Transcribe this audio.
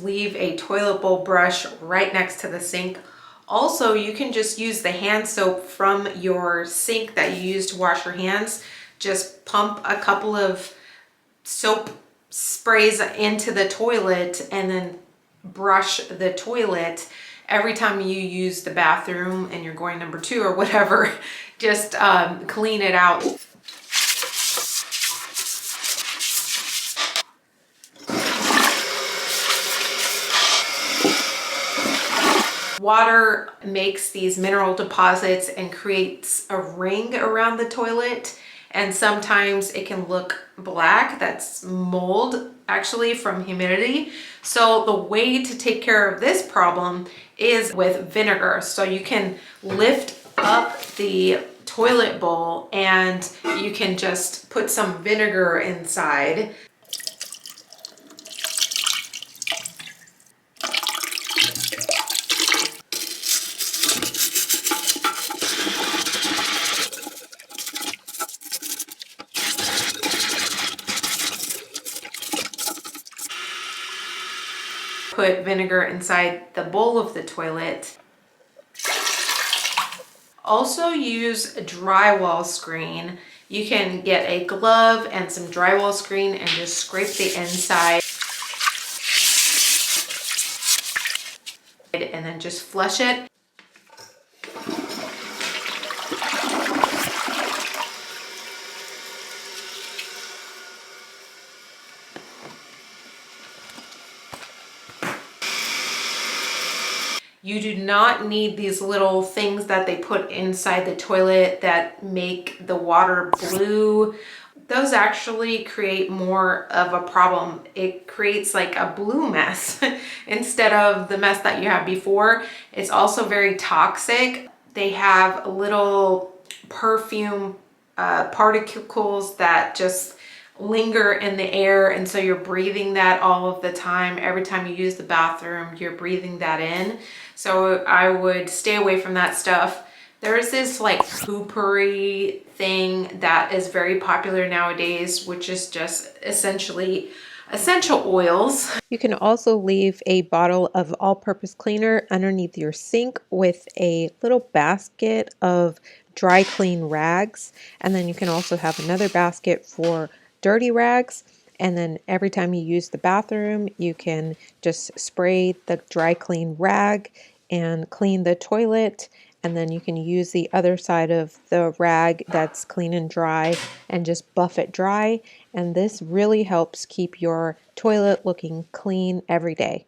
Leave a toilet bowl brush right next to the sink. Also, you can just use the hand soap from your sink that you use to wash your hands. Just pump a couple of soap sprays into the toilet and then brush the toilet every time you use the bathroom and you're going number 2 or whatever. Just clean it out. Water makes these mineral deposits and creates a ring around the toilet, and sometimes it can look black. That's mold actually from humidity. So the way to take care of this problem is with vinegar. So you can lift up the toilet bowl and you can just put some vinegar inside. Put vinegar inside the bowl of the toilet. Also use a drywall screen. You can get a glove and some drywall screen and just scrape the inside and then just flush it. You do not need these little things that they put inside the toilet that make the water blue. Those actually create more of a problem. It creates like a blue mess instead of the mess that you had before. It's also very toxic. They have little perfume particles that just linger in the air, and so you're breathing that all of the time. Every time you use the bathroom, you're breathing that in. So I would stay away from that stuff. There's this like poopery thing that is very popular nowadays, which is just essentially essential oils. You can also leave a bottle of all-purpose cleaner underneath your sink with a little basket of dry clean rags, and then you can also have another basket for dirty rags. And then every time you use the bathroom, you can just spray the dry clean rag and clean the toilet. And then you can use the other side of the rag that's clean and dry and just buff it dry. And this really helps keep your toilet looking clean every day.